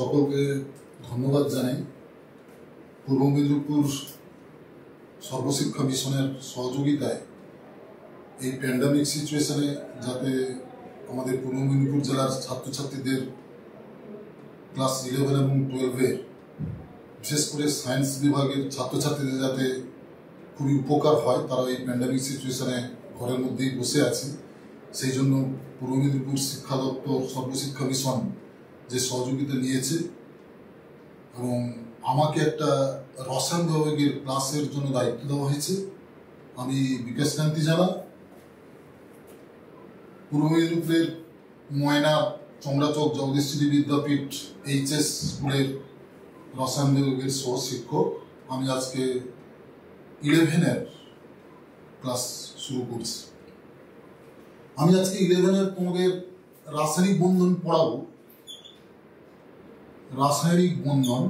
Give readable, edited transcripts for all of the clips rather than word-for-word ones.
সকলকে ধন্যবাদ জানাই। পূর্ব মেদিনীপুর সর্বশিক্ষা মিশনের সহযোগিতায় এই প্যান্ডামিক সিচুয়েশনে যাতে আমাদের পূর্ব মেদিনীপুর জেলার ছাত্রছাত্রীদের ক্লাস 11 এবং 12-এর বিশেষ করে সায়েন্স বিভাগের ছাত্রছাত্রীদের যাতে খুবই উপকার হয়, তারা এই প্যান্ডামিক সিচুয়েশনে ঘরের মধ্যেই বসে আছে। সেই জন্য পূর্ব মেদিনীপুর শিক্ষা দপ্তর সর্বশিক্ষা মিশন যে সহযোগিতা নিয়েছে এবং আমাকে একটা রসায়ন বিভাগের ক্লাসের জন্য দায়িত্ব দেওয়া হয়েছে। আমি বিকাশ কান্তি জানা, পূর্ব মেদিনীপুরের ময়না চমড়াচক জগদীশ্বরী বিদ্যাপীঠ HS স্কুলের রসায়ন বিভাগের সহ শিক্ষক। আমি আজকে 11-এর ক্লাস শুরু করছি। আমি আজকে 11-এর তোমাদের রাসায়নিক বন্ধন পড়াবো। রাসায়নিক বন্ধন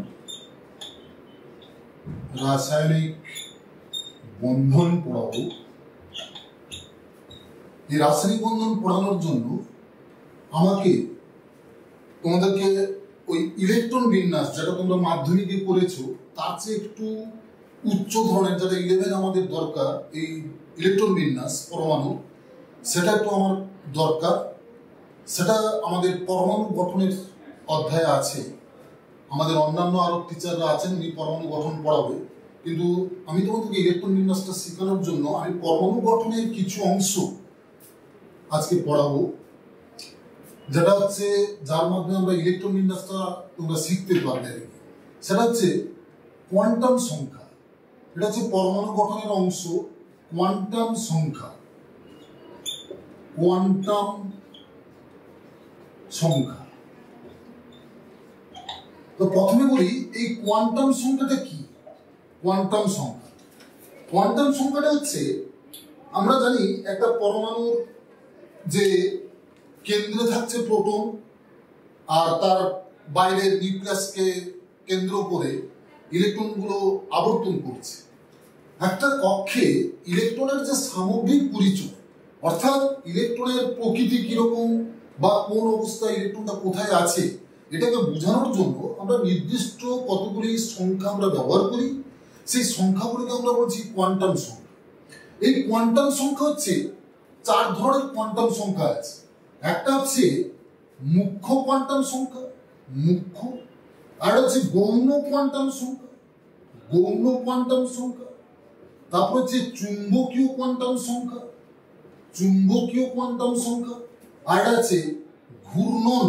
পড়াবো। এই রাসায়নিক বন্ধন পড়ানোর জন্য আমাকে তোমাদেরকে ওই ইলেকট্রন বিন্যাস যেটা তোমরা মাধ্যমিকে করেছো তার চেয়ে একটু উচ্চ ধরনের, যেটা 11 আমাদের দরকার, এই ইলেকট্রন বিন্যাস পরমাণু, সেটা একটু আমার দরকার। সেটা আমাদের পরমাণু গঠনের অধ্যায়ে আছে। আমাদের অন্যান্য আরো টিচাররা আছেন, উনি পরমাণু গঠন পড়াবে, কিন্তু আমি তোমাদেরকে ইলেকট্রন বিন্যাসটা শেখানোর জন্য আমি পরমাণু গঠনের কিছু অংশ আজকে পড়াবো, যেটা হচ্ছে যার মাধ্যমে আমরা ইলেকট্রন বিন্যাসটা তোমরা শিখতে পারবে। সেটা হচ্ছে কোয়ান্টাম সংখ্যা। এটা হচ্ছে পরমাণু গঠনের অংশ, কোয়ান্টাম সংখ্যা। তো প্রথমে বলি এই কোয়ান্টাম সংখ্যাটা কি। কোয়ান্টাম সংখ্যাটা হচ্ছে, আমরা জানি একটা পরমাণুর যে কেন্দ্রে থাকছে প্রোটন আর তার বাইরের নিউক্লিয়াসকে কেন্দ্র করে ইলেকট্রনগুলো আবর্তন করছে। একটা কক্ষে ইলেকট্রনের যে সামগ্রিক পরিচয়, অর্থাৎ ইলেকট্রনের প্রকৃতি কিরকম বা কোন অবস্থায় ইলেকট্রনটা কোথায় আছে, এটাকে বোঝানোর জন্য আমরা নির্দিষ্ট কতগুলি সংখ্যা আমরা ব্যবহার করি। সেই সংখ্যাগুলিকে আমরা বলছি কোয়ান্টাম সংখ্যা। এই কোয়ান্টাম সংখ্যা হচ্ছে 4 ধরনের কোয়ান্টাম সংখ্যা আছে। একটা হচ্ছে মুখ্য কোয়ান্টাম সংখ্যা, আর হচ্ছে গৌণ কোয়ান্টাম সংখ্যা, তারপর হচ্ছে চুম্বকীয় কোয়ান্টাম সংখ্যা, আর আছে ঘূর্ণন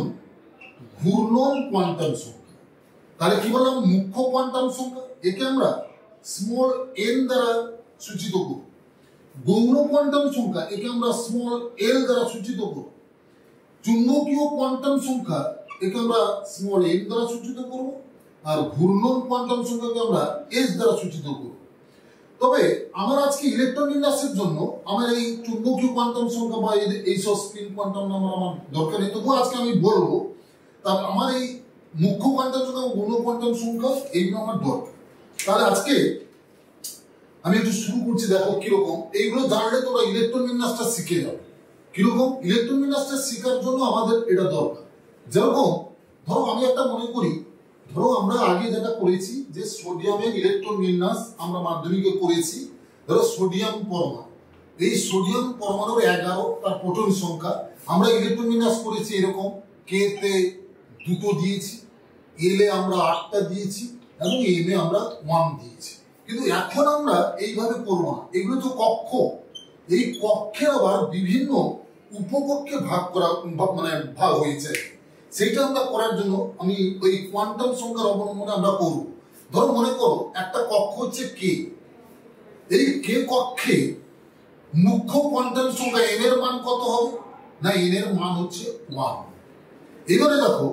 কোয়ান্টাম সংখ্যা। তাহলে কি বললাম? মুখ্য কোয়ান্টাম সংখ্যা, একে আমরা স্মল n দ্বারা সূচিত করি। গৌণ কোয়ান্টাম সংখ্যা, একে আমরা স্মল l দ্বারা সূচিত করি। চুম্বকীয় কোয়ান্টাম সংখ্যা, একে আমরা স্মল n দ্বারা সূচিত করব, আর ঘূর্ণন কোয়ান্টাম সংখ্যাকে আমরা s দ্বারা সূচিত করব। তবে আমার আজকে ইলেকট্রন বিন্যাসের জন্য আমার এই চুম্বকীয় কোয়ান্টাম সংখ্যা বা এই সব স্পিন কোয়ান্টাম নাম্বার আমার দরকার নেই, তবুও আজকে আমি বলবো। তার আমার এই মুখ্য কোয়ান্টাম সংখ্যা ও গৌণ কোয়ান্টাম সংখ্যা এইগুলো আমার দরকার। তাহলে আজকে আমি একটু শুরু করছি। দেখো কিরকম, এইগুলো জানলে তোমরা ইলেকট্রন বিন্যাসটা শিখে যাবে। কিরকম? ইলেকট্রন বিন্যাসটা শেখার জন্য আমাদের এটা দরকার। যেরকম ধরো আমি একটা মনে করি, ধরো আমরা আগে যেটা করেছি যে সোডিয়ামের ইলেকট্রন বিন্যাস আমরা মাধ্যমিকে করেছি। ধরো সোডিয়াম পরমাণু, এই সোডিয়াম পরমাণুর 11 তার প্রোটন সংখ্যা। আমরা ইলেকট্রন বিন্যাস করেছি এরকম, কে তে 2 দিয়েছি, এল এ আমরা 8টা দিয়েছি এবং এম এ আমরা 1 দিয়েছি। কিন্তু এখন আমরা এইভাবে করব না, এগুলো তো কক্ষ। এই কক্ষের আবার বিভিন্ন উপকক্ষে ভাগ হয়েছে। সেইটা আমরা করার জন্য আমি ওই কোয়ান্টাম সংখ্যার অবলম্বনে আমরা করব। ধরো মনে করো একটা কক্ষ হচ্ছে কে। এই কে কক্ষে মুখ্য কোয়ান্টাম সংখ্যা n এর মান কত হবে? না, n এর মান হচ্ছে 1। এবারে দেখো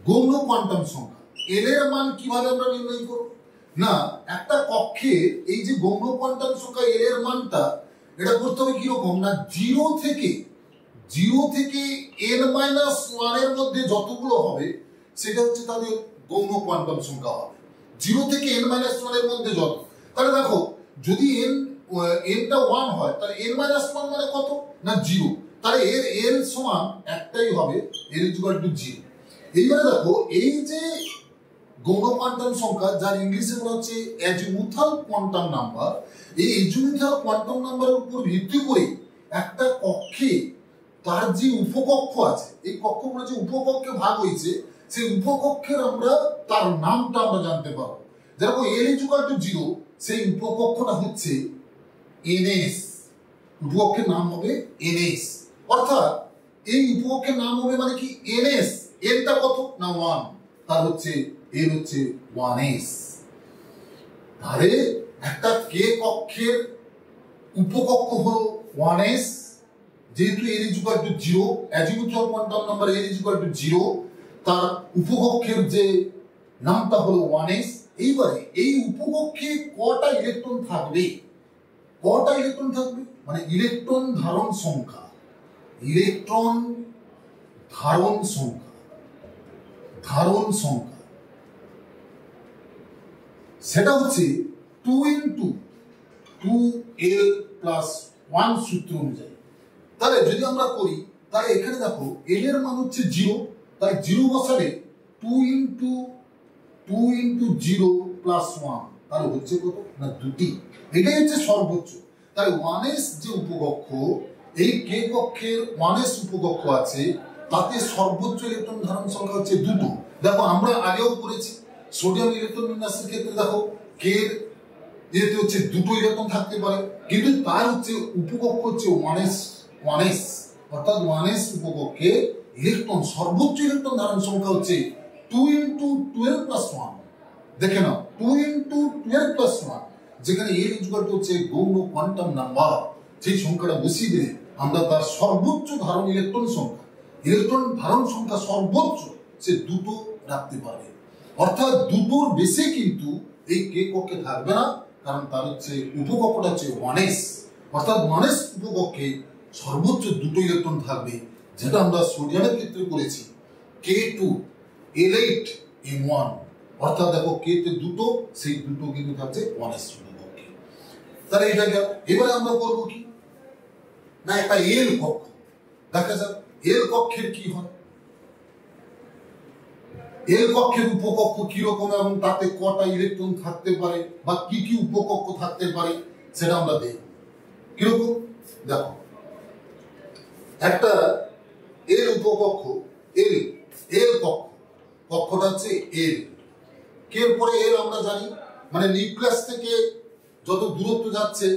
গৌণ কোয়ান্টাম সংখ্যা, n এর মান কিভাবে আমরা নির্ণয় করব? না, একটা কক্ষে এই যে গৌণ কোয়ান্টাম সংখ্যা n এর মানটা, এটা করতে হবে কিরকম? না, 0 থেকে n-1 এর মধ্যে যতগুলো হবে সেটা হচ্ছে তাদের গৌণ কোয়ান্টাম সংখ্যা হবে। 0 থেকে n-1 এর মধ্যে যত। তাহলে দেখো যদি n-টা 1 হয় তাহলে n-1 মানে কত? না 0। তাহলে এর n সমান একটাই হবে, n = 0। এইবারে দেখো এই যে গৌণ কোয়ান্টাম সংখ্যা যার ইংলিশে বলা হচ্ছে অ্যাজিমুথাল কোয়ান্টাম নাম্বার, এই অ্যাজিমুথাল কোয়ান্টাম নাম্বারের উপর ভিত্তি করে একটা কক্ষে তার যে উপকক্ষ আছে, এই কক্ষগুলো যে উপকক্ষে ভাগ হয়েছে, সেই উপকক্ষের আমরা তার নামটা আমরা জানতে পারবো। যেরকম L = 0, সেই উপকক্ষটা হচ্ছে NS, উপকক্ষের নাম হবে NS। অর্থাৎ এই উপকক্ষের নাম হবে মানে কি NS, এলটা কত না 1, তার হচ্ছে এল হচ্ছে 1s। তাহলে একটা কে কক্ষের উপকক্ষ হলো 1s, যেহেতু L = 0, azimuthal quantum number L = 0, তার উপকক্ষের যে নামটা হলো 1s। এইবারে এই উপকক্ষে কটা ইলেকট্রন থাকবে, কটা ইলেকট্রন থাকবে মানে ইলেকট্রন ধারণ সংখ্যা, ইলেকট্রন ধারণ সংখ্যা, ধারণ সংখ্যা সেটা হচ্ছে 2 × 2l + 1 সূত্র অনুযায়ী। তাহলে যদি আমরা করি, তাহলে এখানে দেখো l এর মান হচ্ছে 0, তাই 0 বসালে 2 × 0 + 1, তাহলে হচ্ছে কত না 2টি। এটাই হচ্ছে সর্বোচ্চ। তাহলে 1s যে উপকক্ষ, এই কে কক্ষের 1s উপকক্ষ আছে, তাতে সর্বোচ্চ ইলেকট্রন ধারণ সংখ্যা হচ্ছে 2টো। দেখো আমরা আগেও করেছি সোডিয়াম ইলেকট্রন বিন্যাসের ক্ষেত্রে, দেখো কে যেহেতু হচ্ছে 2টো ইলেকট্রন থাকতে পারে, কিন্তু তার হচ্ছে উপকক্ষ হচ্ছে 1s, অর্থাৎ 1s উপকক্ষে ইলেকট্রন সর্বোচ্চ ইলেকট্রন ধারণ সংখ্যা হচ্ছে 2 × 12 + 1। দেখে নাও 2 × 12 + 1, যেখানে L = হচ্ছে গৌণ কোয়ান্টাম নাম্বার, সেই সংখ্যাটা বসিয়ে দিলে আমরা তার সর্বোচ্চ ধারণ ইলেকট্রন সংখ্যা, ইলেকট্রন ধারণ সংখ্যা সর্বোচ্চ সে 2টো রাখতে পারবে। অর্থাৎ 2টোর বেশি কিন্তু এই কে কক্ষে থাকবে না, কারণ তার হচ্ছে উপকক্ষটা হচ্ছে 1s, অর্থাৎ 1s উপকক্ষে সর্বোচ্চ 2টো ইলেকট্রন থাকবে, যেটা আমরা সোডিয়ামের ক্ষেত্রে করেছি K2 L8 M1। অর্থাৎ দেখো কে তে 2টো, সেই 2টো কিন্তু থাকছে 1s উপকক্ষে। তাহলে এটা গেল। এবারে আমরা করবো কি না একটা এল কক্ষ দেখা যাক এল কক্ষের কি হয়, এল কক্ষের উপকক্ষ কি রকম এবং তাতে কটা ইলেকট্রন থাকতে পারে বা কি কি উপকক্ষ থাকতে পারে সেটা আমরা দেখব। কিরকম দেখো, একটা এল উপকক্ষ, এল এল কক্ষ, কক্ষটা হচ্ছে এল, কে পরে এল আমরা জানি মানে নিউক্লিয়াস থেকে যত দূরত্ব যাচ্ছে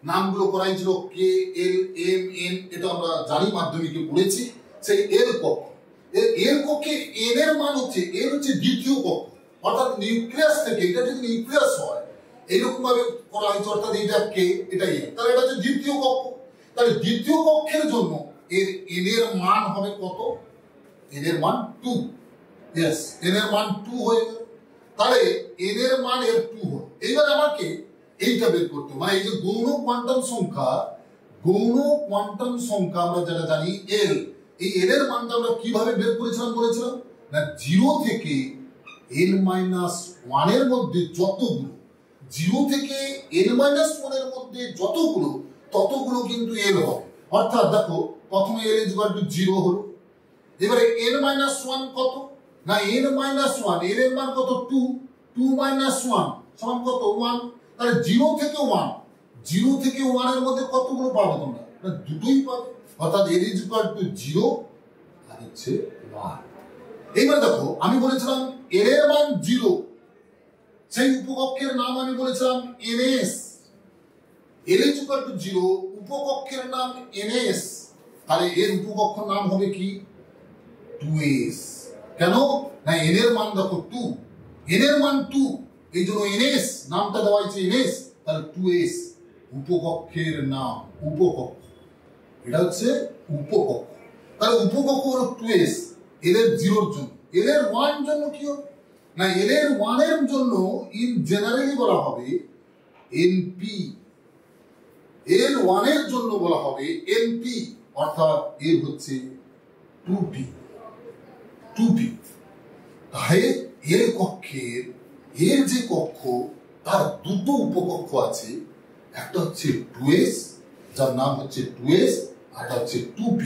নামগুলো করাই ছিল কে এল এম এন, এটা আমরা জানি মাধ্যমিকে পড়েছি। সেই এল কক্ষ, এল কক্ষে এন এর মান হচ্ছে এল হচ্ছে দ্বিতীয় কক্ষ, অর্থাৎ নিউক্লিয়াস থেকে, এটা যদি নিউক্লিয়াস হয় এইরকম ভাবে করা হয়েছে, অর্থাৎ এটা কে এটা এল, তাহলে এটা হচ্ছে দ্বিতীয় কক্ষ। তাহলে দ্বিতীয় কক্ষের জন্য এর এন এর মান হবে কত, এন এর মান 2, यस এন এর মান 2 হয়ে গেল। তাহলে এন এর মান এর 2 হল। এইবার আমাকে এইটা বের করতে, মানে এই যে গৌণ কোয়ান্টাম সংখ্যা, গৌণ কোয়ান্টাম সংখ্যা আমরা যেটা জানি এল, এই এল এর মানটা আমরা কিভাবে বের করেছিলাম বলেছিলাম না 0 থেকে n-1 এর মধ্যে যতগুলো, 0 থেকে n-1 এর মধ্যে যতগুলো ততগুলো কিন্তু এল হবে। অর্থাৎ দেখো প্রথমে L = 0 হলো, এবারে n-1 কত না n-1, এর এর মান কত 2, 2 - 1 সমান কত 1। তাহলে 0 থেকে 1, 0 থেকে 1 এর মধ্যে কতগুলো পাবে তোমরা না দুটোই পাবে, অর্থাৎ L = 0 আর হচ্ছে 1। এইবার দেখো আমি বলেছিলাম L এর মান 0, সেই উপকক্ষের নাম আমি বলেছিলাম NS, L = 0, উপকক্ষের নাম NS, তাহলে এর উপকক্ষের নাম হবে কি 2s। কেন না n এর মান দেখো 2, n এর মান 2, এই জন্য NS নামটা দেওয়া হয়েছে NS, তাহলে 2s উপকক্ষের নাম, উপকক্ষ, এটা হচ্ছে উপকক্ষ। তাহলে উপকক্ষ হলো 2s L এর 0 এর জন্য। L এর 1 জন্য কি হবে না L এর 1 এর জন্য ইন জেনারেলি বলা হবে NP, L 1 এর জন্য বলা হবে NP, অর্থাৎ এর হচ্ছে 2p, 2p। তাহলে এর কক্ষের এর যে কক্ষ তার দুটো উপকক্ষ আছে, একটা হচ্ছে 2s যার নাম হচ্ছে 2s, আর একটা হচ্ছে 2p,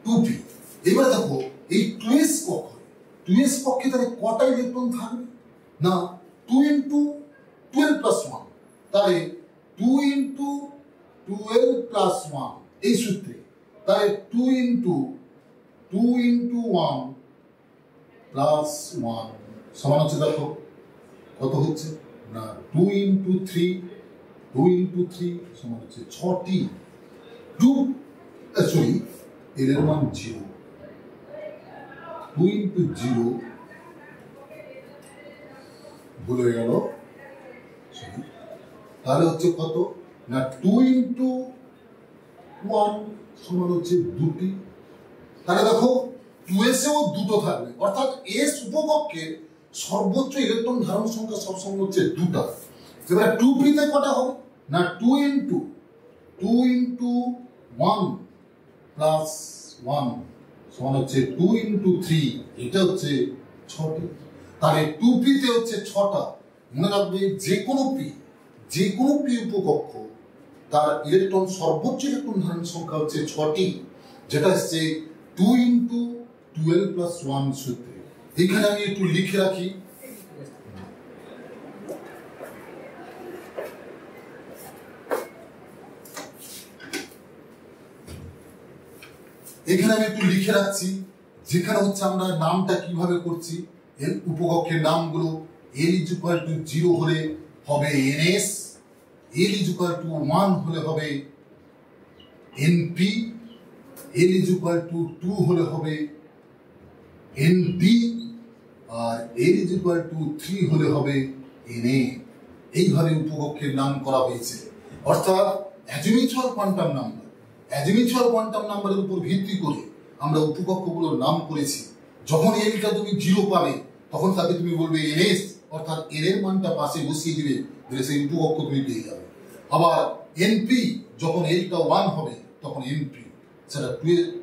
2p। এবার দেখো এই 2s কক্ষ, 2s কক্ষে তাহলে কটা ইলেকট্রন থাকবে না 2 into 12 plus 1 তাহলে 2 into 12 plus 1 এই সূত্রে তাহলে 2 into 1 plus 1 সমান হচ্ছে দেখো কত হচ্ছে না 2 into 3 সমান হচ্ছে 6টি 2 সরি এর মান 0 2 into 0 ভুল হয়ে গেল তাহলে হচ্ছে কত না 2 into 1 সমান হচ্ছে 2টি তাহলে দেখো 2s এও দুটো থাকবে অর্থাৎ s উপকক্ষের সর্বোচ্চ ইলেকট্রন ধারণ সংখ্যা সবসময় হচ্ছে দুটো এবারে 2p তে কটা হবে না 2 into 1 plus 1 সমান হচ্ছে 2 into 3 এটা হচ্ছে 6টি তাহলে 2p তে হচ্ছে 6টা মনে রাখবে যে কোনো p উপকক্ষ তার ইলেকট্রন সর্বোচ্চ ইলেকট্রন ধারণ সংখ্যা হচ্ছে 6টি যেটা হচ্ছে 2 into 12 plus 1 সূত্রে এখানে আমি একটু লিখে রাখি এখানে আমি একটু লিখে রাখছি যেখানে হচ্ছে আমরা নামটা কিভাবে করছি এর উপকক্ষের নামগুলো l is equal to 0 হলে হবে ns l is equal to 1 হলে হবে np l is equal to 2 হলে হবে nd R l is equal to 3 হলে হবে na এইভাবে উপকক্ষের নাম করা হয়েছে অর্থাৎ অ্যাজিমিউচুয়াল কোয়ান্টাম নাম্বারের উপর ভিত্তি করে আমরা উপকক্ষগুলোর নাম করেছি যখন এলটা তুমি 0 পাবে তখন তাকে তুমি বলবে ns অর্থাৎ এর মানটা পাশে বসিয়ে দিবে তাহলে সেই উপকক্ষ তুমি পেয়ে যাবে আবার np যখন এলটা 1 হবে তখন np সেটা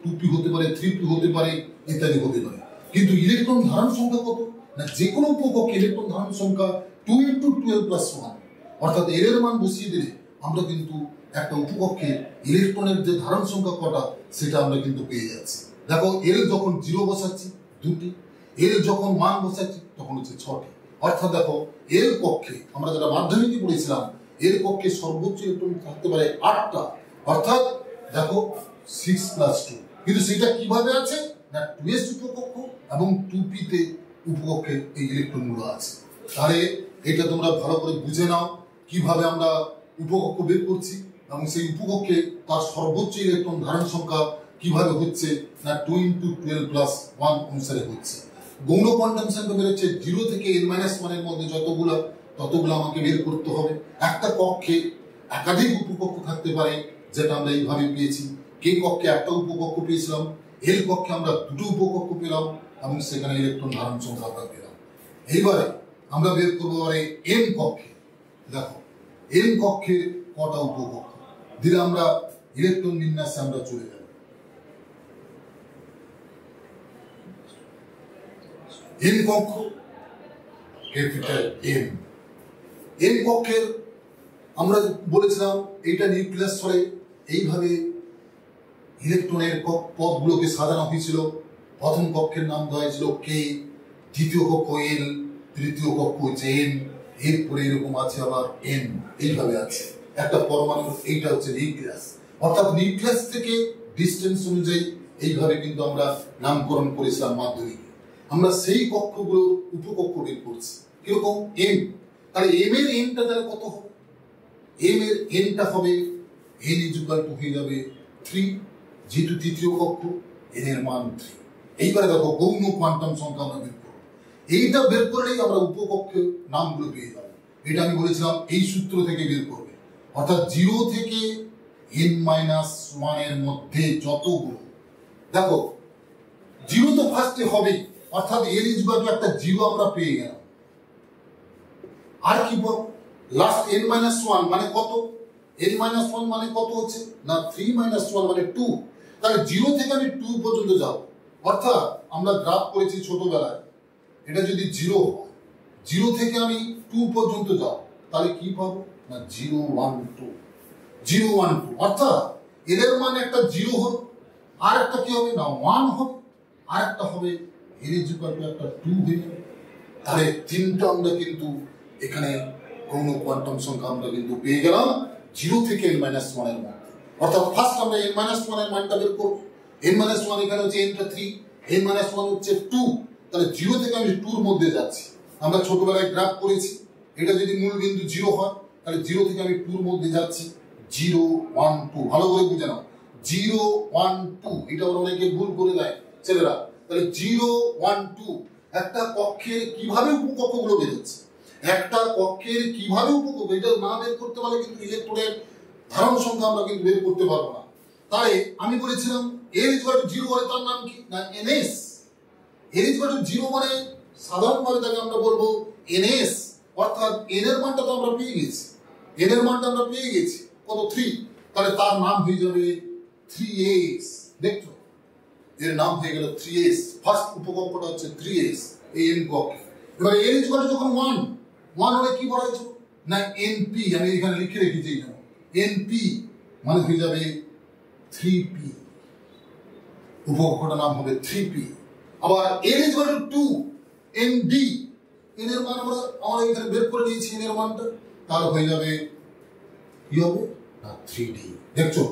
2p হতে পারে 3p হতে পারে ইত্যাদি হতে পারে কিন্তু ইলেকট্রন ধারণ সংখ্যা কত না যে কোনো উপকক্ষে ইলেকট্রন ধারণ সংখ্যা 2 into 12 plus 1 অর্থাৎ এর মান বসিয়ে দিলে আমরা কিন্তু একটা উপকক্ষে ইলেকট্রনের যে ধারণ সংখ্যা কটা সেটা আমরা কিন্তু পেয়ে যাচ্ছি দেখো এল যখন 0 বসাচ্ছি 2টি এল যখন মান বসাচ্ছি তখন হচ্ছে 6টি অর্থাৎ দেখো এল কক্ষে আমরা যেটা মাধ্যমিকে পড়েছিলাম এল কক্ষে সর্বোচ্চ ইলেকট্রন থাকতে পারে 8টা অর্থাৎ দেখো 6 plus 2 কিন্তু সেটা কিভাবে আছে না 2s উপকক্ষ এবং 2p তে উপকক্ষে এই ইলেকট্রনগুলো আছে তাহলে এটা তোমরা ভালো করে বুঝে নাও কিভাবে আমরা উপকক্ষ বের করছি এবং সেই উপকক্ষে তার সর্বোচ্চ ইলেকট্রন ধারণ সংখ্যা কিভাবে হচ্ছে না 2 into 12 plus 1 অনুসারে হচ্ছে গৌণ কোয়ান্টাম সংখ্যা বেরোচ্ছে 0 থেকে n-1 এর মধ্যে ততগুলো আমাকে বের করতে হবে একটা কক্ষে একাধিক উপকক্ষ থাকতে পারে যেটা আমরা এইভাবে পেয়েছি কে কক্ষে একটা উপকক্ষ পেয়েছিলাম এল কক্ষে আমরা দুটো উপকক্ষ পেলাম এবং সেখানে ইলেকট্রন ধারণ সংখ্যা আমরা পেলাম এইবারে আমরা বের করবো এন কক্ষে দেখো এন কক্ষে কটা উপকক্ষ দিলে আমরা ইলেকট্রন বিন্যাসে আমরা চলে যাব এন কক্ষ ক্যাপিটাল এন এন কক্ষের আমরা বলেছিলাম এইটা নিউক্লিয়াস স্তরে এইভাবে ইলেকট্রনের পদগুলোকে সাজানো হয়েছিল প্রথম কক্ষের নাম দেওয়া হয়েছিল কে দ্বিতীয় কক্ষ এল তৃতীয় কক্ষ হচ্ছে এন এরপরে এরকম আছে আবার এন এইভাবে আছে একটা পরমাণু এইটা হচ্ছে নিউক্লিয়াস অর্থাৎ নিউক্লিয়াস থেকে ডিস্টেন্স অনুযায়ী এইভাবে কিন্তু আমরা নামকরণ করেছিলাম মাধ্যমিকে আমরা সেই কক্ষগুলোর উপকক্ষ বের করছি কিরকম এম তাহলে এম এর এনটা তাহলে কত হবে এম এর এনটা হবে এন ইজ ইকুয়াল টু হয়ে যাবে 3 যেহেতু তৃতীয় কক্ষ এন এর মান 3 এইবারে দেখো গৌণ কোয়ান্টাম সংখ্যা আমরা বের করব এইটা বের করলেই আমরা উপকক্ষের নামগুলো পেয়ে যাবো এটা আমি বলেছিলাম এই সূত্র থেকে বের করবে অর্থাৎ 0 থেকে n-1 এর মধ্যে যতগুলো দেখো 0 তো ফার্স্টে হবেই অর্থাৎ এর ইজ ইকুয়াল টু একটা 0 আমরা পেয়ে গেলাম আর কি বল লাস্ট n-1 মানে কত n-1 মানে কত হচ্ছে না 3-1 মানে 2 তাহলে 0 থেকে আমি 2 পর্যন্ত যাব অর্থাৎ আমরা গ্রাফ করেছি ছোটবেলায় এটা যদি 0 হয় 0 থেকে আমি 2 পর্যন্ত যাব তাহলে কি পাবো না 0-1-2 অর্থাৎ এর মান একটা 0 হবে আর একটা কি হবে না 1 হবে আর একটা হবে এর ইজ ইকুয়াল টু একটা 2 হয়ে যাবে। তাহলে তিনটা আমরা কিন্তু এখানে গৌণ কোয়ান্টাম সংখ্যা আমরা কিন্তু পেয়ে গেলাম 0 থেকে n - 1 এর মধ্যে। অর্থাৎ ফার্স্ট আমরা n - 1 এর মানটা বের করব। n - 1 এখানে হচ্ছে n টা 3, n - 1 হচ্ছে 2। তাহলে 0 থেকে আমি 2 এর মধ্যে যাচ্ছি। আমরা ছোটবেলায় গ্রাফ করেছি, এটা যদি মূল বিন্দু 0 হয় তাহলে 0 থেকে আমি 2 এর মধ্যে যাচ্ছি। 0 1 2 ভালো করে বুঝে নাও। 0 1 2 এটা অনেকে ভুল করে দেয় ছেলেরা। তাহলে 0 1 2 একটা কক্ষের কিভাবে উপকক্ষগুলো বের হচ্ছে, একটা কক্ষের কিভাবে উপকক্ষ এটা না বের করতে পারলে কিন্তু ইলেকট্রনের ধারণ সংখ্যা আমরা কিন্তু বের করতে পারবো না। তাই আমি বলেছিলাম n = 0 হলে তার নাম কি না ns। n = 0 মানে সাধারণভাবে তাকে আমরা বলবো ns, অর্থাৎ n এর মানটা তো আমরা পেয়ে গেছি, n এর মানটা আমরা পেয়ে গেছি কত 3। তাহলে তার নাম হয়ে যাবে 3s। দেখছো এর নাম হয়ে গেল 3s। ফার্স্ট উপকক্ষটা হচ্ছে 3s এই n কক্ষে। এবার n = যখন 1 হলে কি বলা হয়েছিল না np, আমি এখানে লিখে রেখেছি এখানে np মানে হয়ে যাবে 3p, উপকক্ষটার নাম হবে 3p। আবার n = 2 nd, n এর মান আমরা এখানে বের করে নিয়েছি n এর মানটা, তাহলে হয়ে যাবে কি হবে না 3d। দেখছো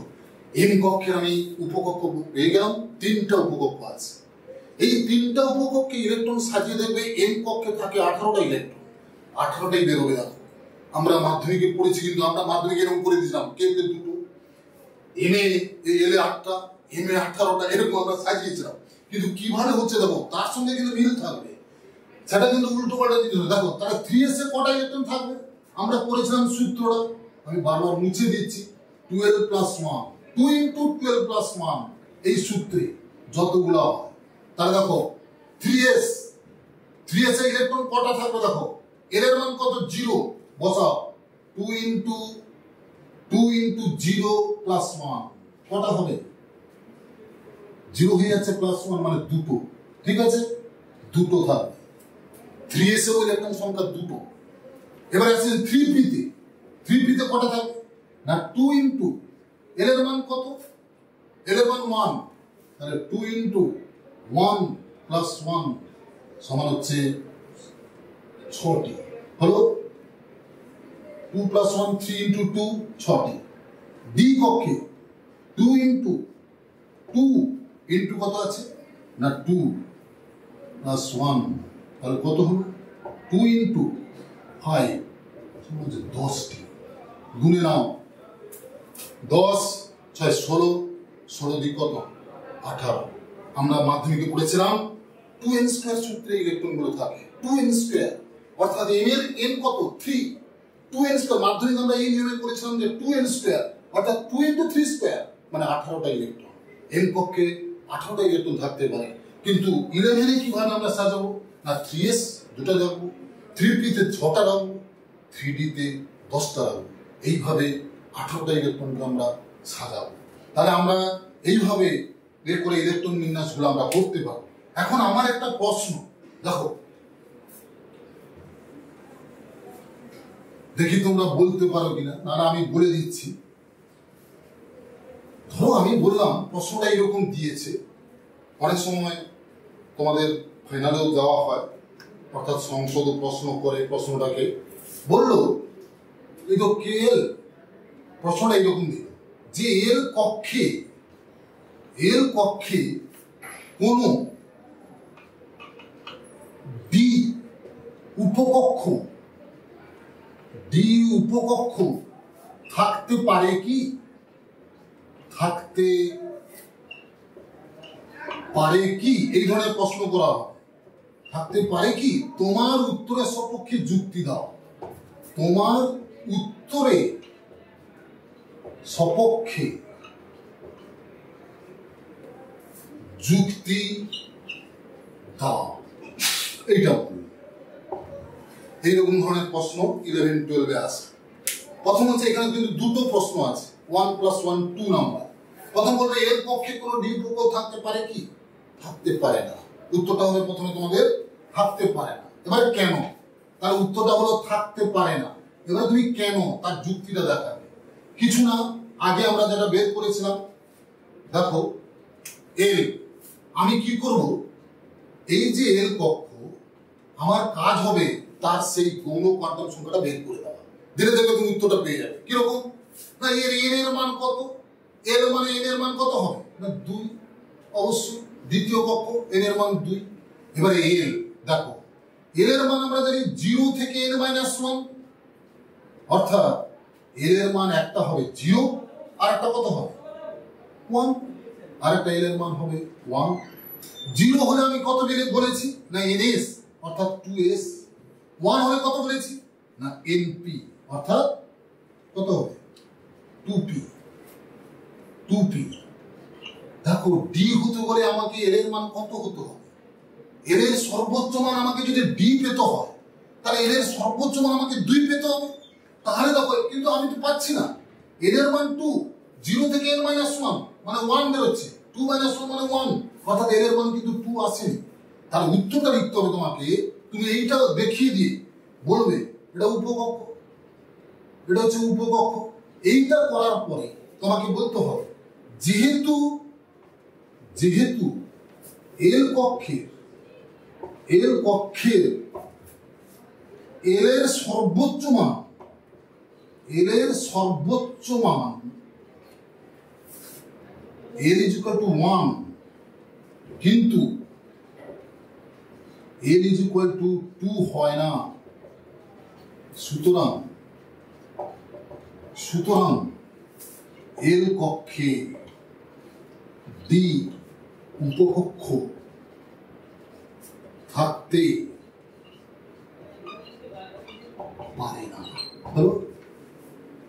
n কক্ষের আমি উপকক্ষ পেয়ে গেলাম, তিনটা উপকক্ষ আছে। এই তিনটা উপকক্ষে ইলেকট্রন সাজিয়ে দেখবে n কক্ষে থাকে 18টা ইলেকট্রন, 18টাই বেরোবে। দেখো আমরা মাধ্যমিকে পড়েছি, কিন্তু আমরা মাধ্যমিক এরকম করে দিয়েছিলাম কেউ দুটো, এম এ 8টা, এম এ 18টা, এরকম আমরা সাজিয়েছিলাম। কিন্তু কিভাবে হচ্ছে দেখো তার সঙ্গে কিন্তু মিল থাকবে, সেটা কিন্তু উল্টো পাল্টা জিনিস। দেখো তাহলে 3s এ কটা ইলেকট্রন থাকবে আমরা পড়েছিলাম সূত্রটা, আমি বারবার মুছে দিচ্ছি। 12 + 1 2 × 12 + 1 এই সূত্রে যতগুলো হয়, তাহলে দেখো 3s এ ইলেকট্রন কটা থাকবে দেখো, এর মান কত 0 বসাও। 2 × 0 + 1 কটা হবে 0 হয়ে যাচ্ছে, +1 মানে দুটো, ঠিক আছে দুটো থাকবে। 3s এও ইলেকট্রন সংখ্যা দুটো। এবার আসছে 3p তে, 3p তে কটা থাকবে না 2 × এর মান কত, এর মান 1, তাহলে 2 × 1 + 1 সমান হচ্ছে 6টি। হলো 2 + 1 3 × 2 6টি। ডি কক্ষে 2 × 2 × কত আছে না 2 + 1, তাহলে কত হলো 2 × 5 সমান 10টি। গুণে নাও 10 6 16, 16 দিয়ে কত 18। আমরা মাধ্যমিকে পড়েছিলাম 2n² সূত্রে ইলেকট্রনগুলো থাকে, 2n², অর্থাৎ m এর n কত 3, 2n² মাধ্যমিক আমরা এই নিয়মে পড়েছিলাম যে 2n² অর্থাৎ 2 × 3² মানে 18টা ইলেকট্রন। n কক্ষে 18টা ইলেকট্রন থাকতে পারে, কিন্তু 11 এ কিভাবে আমরা সাজাবো না 3s দুটো রাখবো, 3p তে 6টা রাখবো, 3d তে 10টা রাখবো। এইভাবে 18টা ইলেকট্রনকে আমরা সাজাবো। তাহলে আমরা এইভাবে বের করে ইলেকট্রন বিন্যাসগুলো আমরা করতে পারবো। এখন আমার একটা প্রশ্ন, দেখো দেখি তোমরা বলতে পারো কিনা, না আমি বলে দিচ্ছি। ধরো আমি বললাম প্রশ্নটা এরকম দিয়েছে, অনেক সময় তোমাদের ফাইনালেও দেওয়া হয়, অর্থাৎ সংসদ প্রশ্ন করে প্রশ্নটাকে বললো এই তো কেএল, প্রশ্নটা এরকম দিল যে এর কক্ষে কোন ডি উপকক্ষ থাকতে পারে কি, এই ধরনের প্রশ্ন করা হয়। থাকতে পারে কি, তোমার উত্তরের সপক্ষে যুক্তি দাও, তোমার উত্তরে সপক্ষে যুক্তি দাও, এইটা এইরকম ধরনের প্রশ্ন 11-12 আসে। প্রথম হচ্ছে এখানে কিন্তু দুটো প্রশ্ন আছে, 1 + 1 2 নাম্বার। প্রথম বলবে এর পক্ষে কোনো ডি উপকক্ষ থাকতে পারে কি, থাকতে পারে না। উত্তরটা হবে প্রথমে তোমাদের থাকতে পারে না। এবার কেন, তার উত্তরটা হলো থাকতে পারে না। এবার তুমি কেন তার যুক্তিটা দেখাবে। কিছু না, আগে আমরা যেটা বের করেছিলাম, দেখো এল আমি কি করব এই যে এল কক্ষ, আমার কাজ হবে তার সেই গৌণ কোয়ান্টাম সংখ্যাটা বের করে দেওয়া। ধীরে ধীরে তুমি উত্তরটা পেয়ে যাবে। কিরকম? না এর এন এর মান কত, এল মানে এন এর মান কত হবে না 2, অবশ্যই দ্বিতীয় কক্ষ এন এর মান 2। এবারে এল দেখো, এল এর মান আমরা জানি 0 থেকে n - 1, অর্থাৎ এল এর মান একটা হবে 0 আর একটা কত হবে 1, আর একটা এল এর মান হবে 1। 0 হলে আমি কত বলেছি না ns অর্থাৎ 2s, 1 হলে কত বলেছি না np অর্থাৎ কত হবে 2p। দেখো ডি হতে হলে আমাকে এল এর মান কত হতে হবে? এল এর সর্বোচ্চ মান আমাকে যদি ডি পেতে হয় তাহলে এল এর সর্বোচ্চ মান আমাকে 2 পেতে হবে। তাহলে দেখো, কিন্তু আমি তো পাচ্ছি না। এল এর মান 2, 0 থেকে n - 1 মানে 1 বেরোচ্ছে, 2 - 1 মানে 1, অর্থাৎ এল এর মান কিন্তু 2 আসেনি। তাহলে উত্তরটা লিখতে হবে তোমাকে, তুমি এইটা দেখিয়ে দিয়ে বলবে এটা উপকক্ষ, এটা হচ্ছে উপকক্ষ। এইটা করার পরে তোমাকে বলতে হবে যেহেতু এল কক্ষের এল এর সর্বোচ্চ মান এল = 1, কিন্তু এল = 2 হয় না। সুতরাং এল কক্ষে ডি উপকক্ষ থাকতে পারে না। হলো?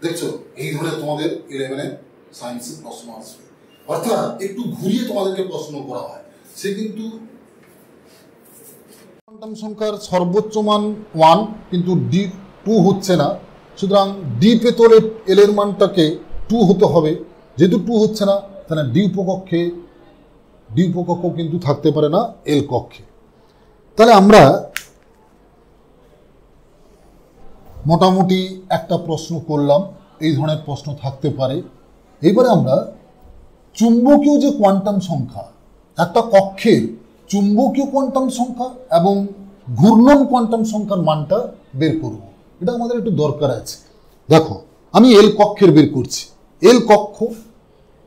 দেখছো, এই ধরনের তোমাদের 11 সায়েন্সের প্রশ্ন আসবে। অর্থাৎ একটু ঘুরিয়ে তোমাদেরকে প্রশ্ন করা হয়। সে কিন্তু কোয়ান্টাম সংখ্যার সর্বোচ্চ মান 1, কিন্তু ডি 2 হচ্ছে না। সুতরাং ডি পেতে হলে এল এর মানটাকে 2 হতে হবে। যেহেতু 2 হচ্ছে না, তাহলে ডি উপকক্ষ কিন্তু থাকতে পারে না এল কক্ষে। তাহলে আমরা মোটামুটি একটা প্রশ্ন করলাম, এই ধরনের প্রশ্ন থাকতে পারে। এবারে আমরা চুম্বকীয় যে কোয়ান্টাম সংখ্যা, একটা কক্ষের চুম্বকীয় কোয়ান্টাম সংখ্যা এবং ঘূর্ণন কোয়ান্টাম সংখ্যার মানটা বের করব। এটা আমাদের একটু দরকার আছে। দেখো, আমি এল কক্ষের বের করছি।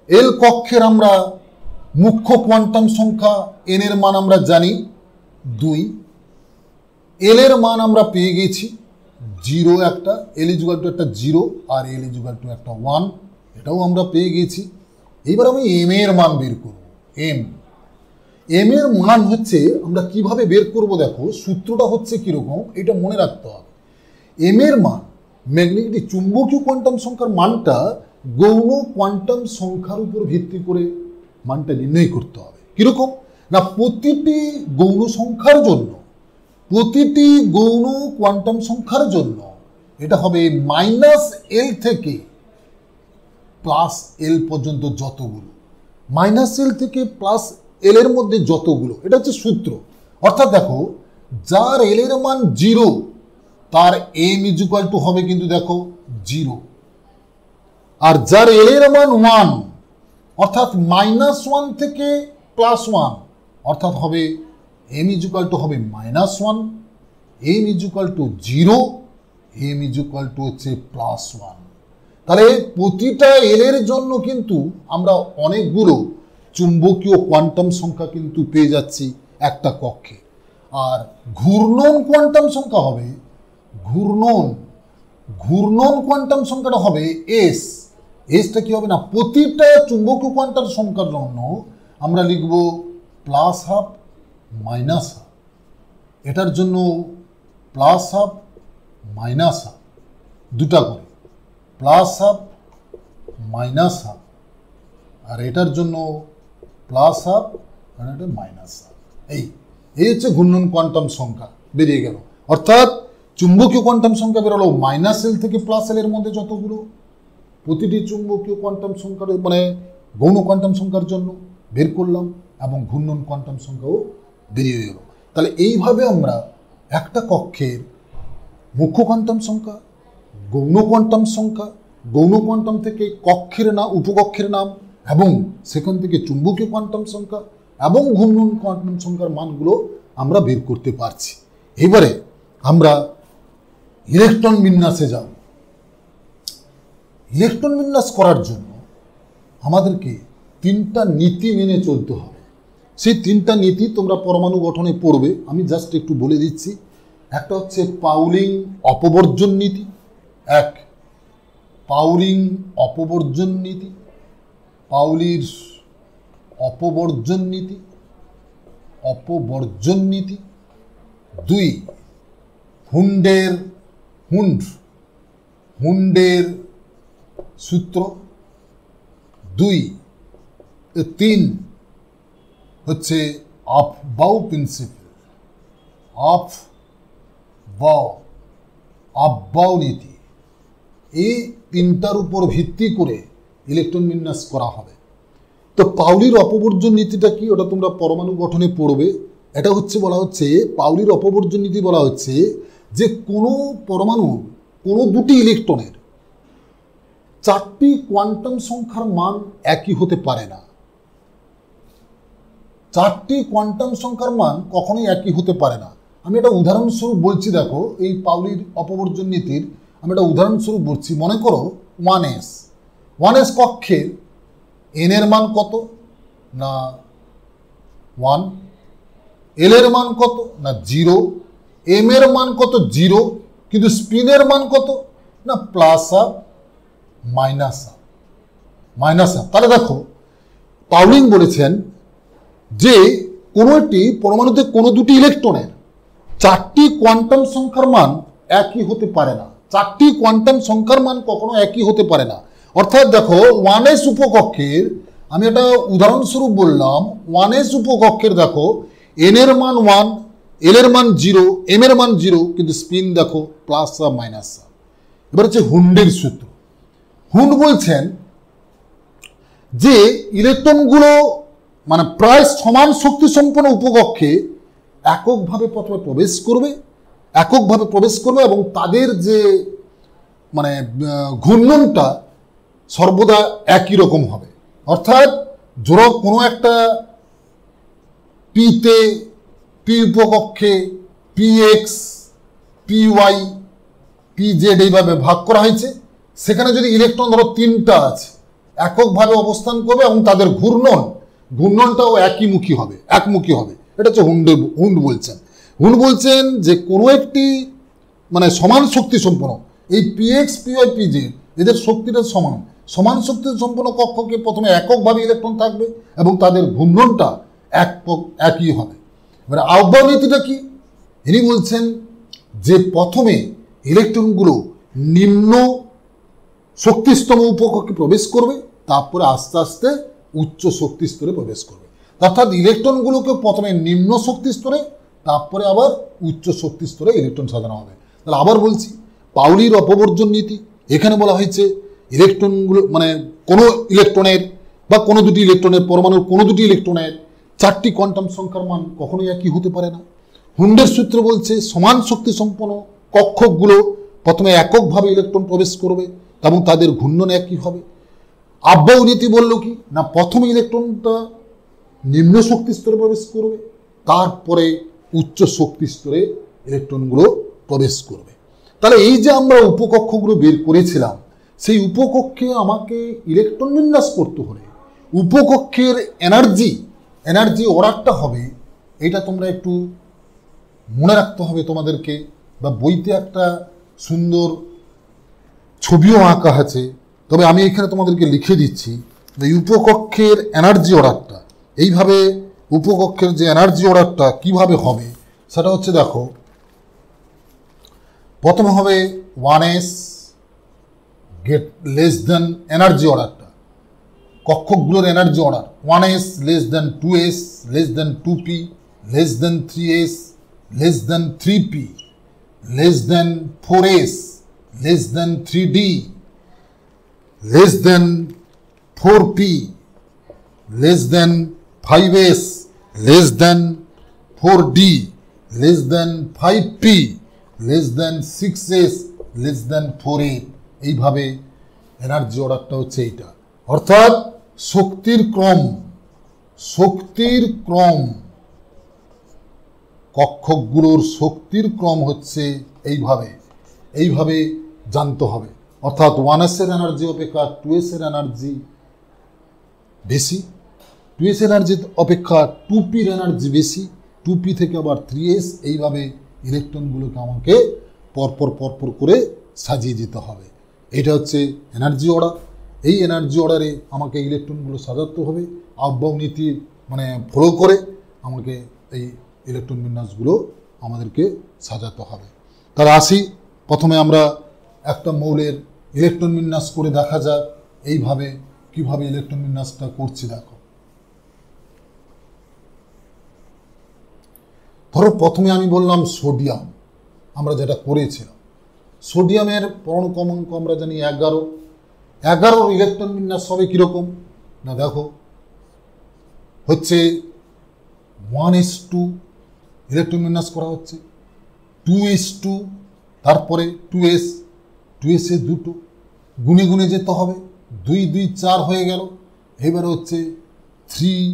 এল কক্ষের আমরা মুখ্য কোয়ান্টাম সংখ্যা এন এর মান আমরা জানি 2, এল এর মান আমরা পেয়ে গেছি 0 একটা, এল = একটা 0 আর এল = একটা 1, এটাও আমরা পেয়ে গেছি। এইবার আমি এম এর মান বের করব। এম এর মান হচ্ছে, আমরা কিভাবে বের করব দেখো, সূত্রটা হচ্ছে কিরকম এটা মনে রাখতে হবে। এম এর মান ম্যাগনেটিক চুম্বকীয় কোয়ান্টাম সংখ্যার মানটা গৌণ কোয়ান্টাম সংখ্যার উপর ভিত্তি করে মানটা নির্ণয় করতে হবে। কিরকম না, প্রতিটি গৌণ কোয়ান্টাম সংখ্যার জন্য এটা হবে -l থেকে +l পর্যন্ত যতগুলো, -l থেকে +l এর মধ্যে যতগুলো, এটা হচ্ছে সূত্র। অর্থাৎ দেখো, যার এল এর মান 0 তার m = হবে কিন্তু দেখো 0, আর যার এল এর মান 1 অর্থাৎ -1 থেকে +1 অর্থাৎ হবে m = হবে -1, m = 0, m = হচ্ছে +1। তাহলে প্রতিটা এল এর জন্য কিন্তু আমরা অনেকগুলো চুম্বকীয় কোয়ান্টাম সংখ্যা কিন্তু পেয়ে যাচ্ছি একটা কক্ষে। আর ঘূর্ণন কোয়ান্টাম সংখ্যা হবে ঘূর্ণন কোয়ান্টাম সংখ্যাটা হবে এস। এসটা কি হবে না, প্রতিটা চুম্বকীয় কোয়ান্টাম সংখ্যার জন্য আমরা লিখব +12 -12, এটার জন্য +12 -12, দুটা করে +12 -12, আর এটার জন্য +12 আর এটা -12। এই হচ্ছে ঘূর্ণন কোয়ান্টাম সংখ্যা বেরিয়ে গেল। অর্থাৎ চুম্বকীয় কোয়ান্টাম সংখ্যা বেরোলো -l থেকে +l এর মধ্যে যতগুলো, প্রতিটি চুম্বকীয় কোয়ান্টাম সংখ্যার মানে গৌণ কোয়ান্টাম সংখ্যার জন্য বের করলাম, এবং ঘূর্ণন কোয়ান্টাম সংখ্যাও বেরিয়ে গেল। তাহলে এইভাবে আমরা একটা কক্ষের মুখ্য কোয়ান্টাম সংখ্যা, গৌণ কোয়ান্টাম সংখ্যা, গৌণ কোয়ান্টাম থেকে কক্ষের নাম, উপকক্ষের নাম, এবং সেখান থেকে চুম্বকীয় কোয়ান্টাম সংখ্যা এবং ঘূর্ণন কোয়ান্টাম সংখ্যার মানগুলো আমরা বের করতে পারছি। এবারে আমরা ইলেকট্রন বিন্যাসে যাব। ইলেকট্রন বিন্যাস করার জন্য আমাদেরকে তিনটা নীতি মেনে চলতে হবে। সেই তিনটা নীতি তোমরা পরমাণু গঠনে পড়বে, আমি জাস্ট একটু বলে দিচ্ছি। একটা হচ্ছে পাউলিং অপবর্জন নীতি, এক পাউলিং অপবর্জন নীতি, পাউলির অপবর্জন নীতি, অপবর্জন নীতি, দুই হুন্ডের সূত্র, তিন হচ্ছে আফবাউ প্রিন্সিপাল, আফবাউ নীতি। এই তিনটার উপর ভিত্তি করে ইলেকট্রন বিন্যাস করা হবে। তো পাউলির অপবর্জন নীতিটা কি, ওটা তোমরা পরমাণু গঠনে পড়বে। এটা হচ্ছে বলা হচ্ছে, পাউলির অপবর্জন নীতি বলা হচ্ছে যে কোনো পরমাণু কোনো দুটি ইলেকট্রনের চারটি কোয়ান্টাম সংখ্যার মান একই হতে পারে না। চারটি কোয়ান্টাম সংখ্যার মান কখনোই একই হতে পারে না। আমি একটা উদাহরণস্বরূপ বলছি, দেখো এই পাউলির অপবর্জন নীতির আমি একটা উদাহরণস্বরূপ বলছি। মনে করো 1s কক্ষের n এর মান কত না 1, l এর মান কত না 0, m এর মান কত 0, কিন্তু স্পিনের মান কত না প্লাস হাফ মাইনাস হাফ। তাহলে দেখো পাউলিং বলেছেন যে কোনো একটি পরমাণুতে কোনো দুটি ইলেকট্রনের চারটি কোয়ান্টাম সংখ্যার মান একই হতে পারে না। চারটি কোয়ান্টাম সংখ্যার মান কখনো একই হতে পারে না। অর্থাৎ দেখো 1s উপকক্ষের, আমি একটা উদাহরণস্বরূপ বললাম, 1s উপকক্ষের দেখো n এর মান 1, l এর মান 0, m এর মান 0, কিন্তু স্পিন দেখো প্লাস হাফ মাইনাস হাফ। এবার হচ্ছে হুন্ডের সূত্র। হুন্ড বলছেন যে ইলেকট্রনগুলো মানে প্রায় সমান শক্তি সম্পন্ন উপকক্ষে এককভাবে প্রথমে প্রবেশ করবে এবং তাদের যে মানে ঘূর্ণনটা সর্বদা একই রকম হবে। অর্থাৎ ধরো কোনো একটা পি উপকক্ষে px, py, pz এইভাবে ভাগ করা হয়েছে। সেখানে যদি ইলেকট্রন ধরো তিনটা আছে, এককভাবে অবস্থান করবে এবং তাদের ঘূর্ণনটাও একমুখী হবে। এটা হচ্ছে হুন্ড বলছেন যে কোনো একটি মানে সমান শক্তি সম্পন্ন এই px, py, pz এদের শক্তিটা সমান শক্তি সম্পন্ন কক্ষকে প্রথমে এককভাবে ইলেকট্রন থাকবে এবং তাদের ঘূর্ণনটা একই হবে। এবার আফবাউ নীতিটা কি, ইনি বলছেন যে প্রথমে ইলেকট্রনগুলো নিম্ন শক্তিস্তম উপকক্ষে প্রবেশ করবে, তারপরে আস্তে আস্তে উচ্চ শক্তি স্তরে প্রবেশ করবে। অর্থাৎ ইলেকট্রনগুলোকে প্রথমে নিম্ন শক্তি স্তরে, তারপরে আবার উচ্চ শক্তি স্তরে ইলেকট্রন সাজানো হবে। তাহলে আবার বলছি, পাউলির অপবর্জন নীতি, এখানে বলা হয়েছে ইলেকট্রনগুলো মানে কোনো ইলেকট্রনের বা কোনো দুটি ইলেকট্রনের পরমাণুর কোনো দুটি ইলেকট্রনের চারটি কোয়ান্টাম সংখ্যার মান কখনোই একই হতে পারে না। হুন্ডের সূত্র বলছে সমান শক্তি সম্পন্ন কক্ষগুলো প্রথমে এককভাবে ইলেকট্রন প্রবেশ করবে এবং তাদের ঘূর্ণন একই হবে। আফবাউ নীতি বলল কি না, প্রথমে ইলেকট্রনটা নিম্ন শক্তি স্তরে প্রবেশ করবে, তারপরে উচ্চ শক্তি স্তরে ইলেকট্রনগুলো প্রবেশ করবে। তাহলে এই যে আমরা উপকক্ষগুলো বের করেছিলাম, সেই উপকক্ষে আমাকে ইলেকট্রন বিন্যাস করতে হলে উপকক্ষের এনার্জি অর্ডারটা হবে, এটা তোমরা একটু মনে রাখতে হবে তোমাদেরকে, বা বইতে একটা সুন্দর ছবিও আঁকা আছে, তবে আমি এখানে তোমাদেরকে লিখে দিচ্ছি যে উপকক্ষের এনার্জি অর্ডারটা এইভাবে, উপকক্ষের যে এনার্জি অর্ডারটা কিভাবে হবে সেটা হচ্ছে দেখো, প্রথমে হবে 1s লেস দেন এনার্জি অর্ডারটা, কক্ষগুলোর energy order 1s less than 2s less than 2p less than 3s less than 3p less than 4s less than 3d less than 4p less than 5s less than 4d less than 5p less than 6s less than 4a। এইভাবে energy অর্ডারটা হচ্ছে এইটা। অর্থাৎ শক্তির ক্রম কক্ষকগুলোর শক্তির ক্রম হচ্ছে এইভাবে জানতে হবে। অর্থাৎ 1s এর এনার্জি অপেক্ষা 2s এর এনার্জি বেশি, 2s এনার্জি অপেক্ষা 2p এর এনার্জি বেশি, 2p থেকে আবার 3s, এইভাবে ইলেকট্রনগুলোকে আমাকে পরপর করে সাজিয়ে যেতে হবে। এটা হচ্ছে এনার্জি অর্ডার। এই এনার্জি অর্ডারে আমাকে ইলেকট্রনগুলো সাজাতে হবে, আহ্বায়ক নীতি ফলো করে আমাকে এই ইলেকট্রন বিন্যাসগুলো আমাদেরকে সাজাতে হবে। তাহলে আসি, প্রথমে আমরা একটা মৌলের ইলেকট্রন বিন্যাস করে দেখা যাক এইভাবে কিভাবে ইলেকট্রন বিন্যাসটা করছি। দেখো, ধরো প্রথমে আমি বললাম সোডিয়াম, আমরা যেটা করেছিলাম সোডিয়ামের পরমাণু ক্রমাঙ্ক আমরা জানি 11 ইলেকট্রন বিন্যাস হবে কিরকম না, দেখো হচ্ছে 1s2 ইলেকট্রন বিন্যাস করা হচ্ছে, 2s2, তারপরে 2s এ দুটো গুনে গুনে যেতে হবে, 2 2 4 হয়ে গেল। এবারে হচ্ছে 3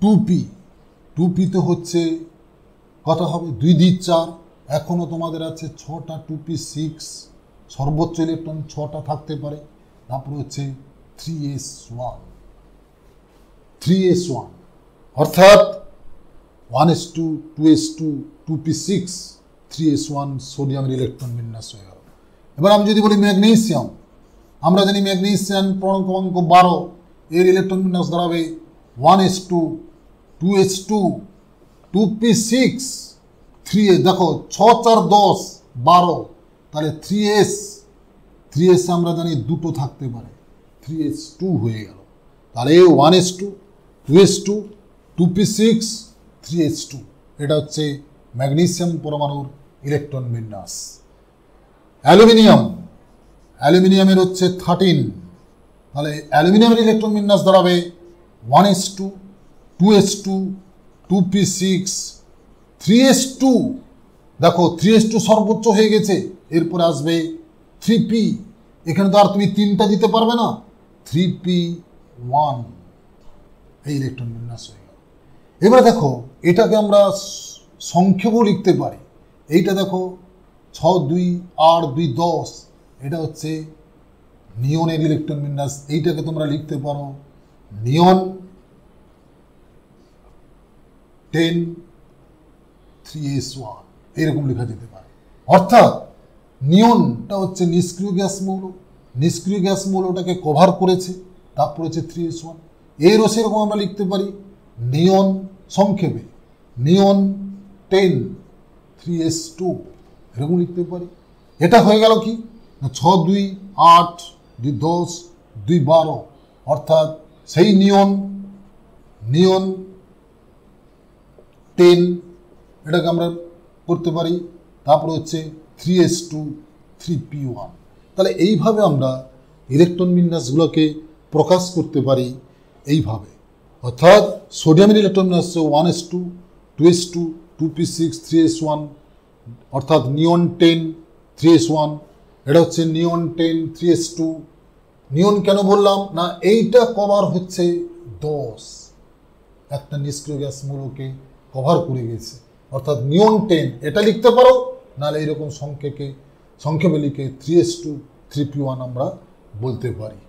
2p তো হচ্ছে কত হবে, 2 2 4, এখনো তোমাদের আছে 6টা 2p 6, সর্বোচ্চ ইলেকট্রন 6টা থাকতে পারে। তারপরে হচ্ছে 3s1 অর্থাৎ 1s2 2s2 2p6 3s1 সোডিয়ামের ইলেকট্রন বিন্যাস হয়ে গেল। এবার আমি যদি বলি ম্যাগনেসিয়াম, আমরা জানি ম্যাগনেসিয়াম পরমাণু ক্রমাঙ্ক 12, এর ইলেকট্রন বিন্যাস দাঁড়াবে 1s2 2s2 2p6 3s, দেখো 6 4 10 12, তাহলে 3s আমরা জানি দুটো থাকতে পারে, 3s2 হয়ে গেল। তাহলে 1s2 2s2 2p6 3s2, এটা হচ্ছে ম্যাগনেসিয়াম পরমাণুর ইলেকট্রন বিন্যাস। অ্যালুমিনিয়ামের হচ্ছে 13, তাহলে অ্যালুমিনিয়ামের ইলেকট্রন বিন্যাস দাঁড়াবে 1s2 2s2 2p6 3s2, দেখো 3s2 সর্বোচ্চ হয়ে গেছে, এরপরে আসবে 3p, এখানে তো আর তুমি 3টা দিতে পারবে না, 3p1, এই ইলেকট্রন বিন্যাস হয়ে গেল। এবারে দেখো এটাকে আমরা সংক্ষেপও লিখতে পারি, এইটা দেখো 6 2 8 2 10, এটা হচ্ছে নিয়নের ইলেকট্রন বিন্যাস, এইটাকে তোমরা লিখতে পারো নিয়ন 10 3s1, এরকম লেখা যেতে পারে। অর্থাৎ নিয়নটা হচ্ছে নিষ্ক্রিয় গ্যাস মৌলটাকে কভার করেছে, তারপর হচ্ছে 3s1, এরও সেরকম আমরা লিখতে পারি নিয়ন, সংক্ষেপে নিয়ন 10 3s2, এরকম লিখতে পারি। এটা হয়ে গেল কি না 6 2 8 2 10 2 12, অর্থাৎ সেই নিয়ন 10, এটাকে আমরা করতে পারি, তারপরে হচ্ছে 3s2 3p1। তাহলে এইভাবে আমরা ইলেকট্রন বিন্যাসগুলোকে প্রকাশ করতে পারি এইভাবে। অর্থাৎ সোডিয়ামের ইলেকট্রন বিন্যাস 1s2 2s2 2p6 3s1, অর্থাৎ নিয়ন 10 3s1, এটা হচ্ছে নিয়ন 10 3s2। নিয়ন কেন বললাম না, এইটা কভার হচ্ছে 10, একটা নিষ্ক্রিয় গ্যাস মৌলকে কভার করে গেছে, অর্থাৎ নিয়ন 10 এটা লিখতে পারো, নাহলে এইরকম সংক্ষেপে লিখে 3s2 3p1 আমরা বলতে পারি।